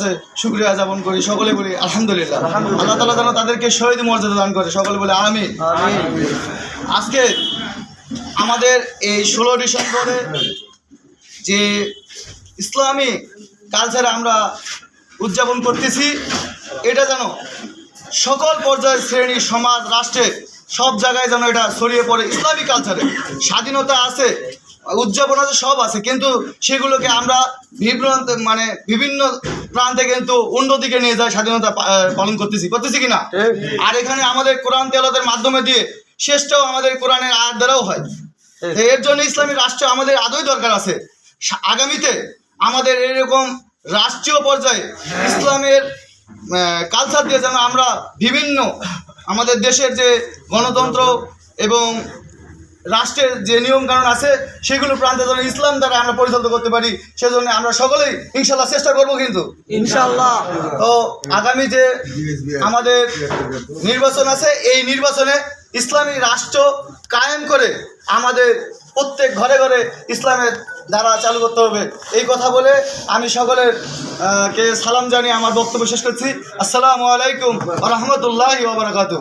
শুকরিয়া জ্ঞাপন করি, সকলে বলি আলহামদুলিল্লাহ। আল্লাহ তাআলা যেন তাদেরকে শহীদ মর্যাদা দান করে, সকলে বলে আমিন। আজকে আমাদের এই 16 ডিসেম্বরে যে ইসলামী কালচারে আমরা উদযাপন করতেছি, এটা যেন সকল পর্যায়ের শ্রেণী, সমাজ, রাষ্ট্রে সব জায়গায় যেন এটা ছড়িয়ে পড়ে। ইসলামী কালচারে স্বাধীনতা আছে, উদযাপন আছে, সব আছে, কিন্তু সেগুলোকে আমরা বিভিন্ন প্রান্তে কিন্তু অন্যদিকে নিয়ে যায় স্বাধীনতা পালন করতেছি কিনা। আর এখানে আমাদের কোরআন তেলাওয়াতের মাধ্যমে দিয়ে শেষটাও আমাদের কোরআনের আয়াত দ্বারাও হয়। এর জন্য ইসলামী রাষ্ট্র আমাদের আদৌ দরকার আছে। আগামীতে আমাদের এরকম রাষ্ট্রীয় পর্যায়ে ইসলামের কালচার দিয়ে যেন আমরা বিভিন্ন আমাদের দেশের যে গণতন্ত্র এবং রাষ্ট্রের যে নিয়মকানুন আছে সেগুলো প্রান্তে যেন ইসলাম দ্বারা আমরা পরিচালিত করতে পারি, সেজন্য আমরা সকলেই ইনশাল্লাহ চেষ্টা করব। কিন্তু ইনশাল্লাহ তো আগামী যে আমাদের নির্বাচন আছে, এই নির্বাচনে ইসলামী রাষ্ট্র কায়েম করে আমাদের প্রত্যেক ঘরে ঘরে ইসলামের ধারা চালু করতে হবে। এই কথা বলে আমি সকলের কে সালাম জানিয়ে আমার বক্তব্য শেষ করছি। আসসালামু আলাইকুম ওয়া রাহমাতুল্লাহি ওয়া বারাকাতুহু।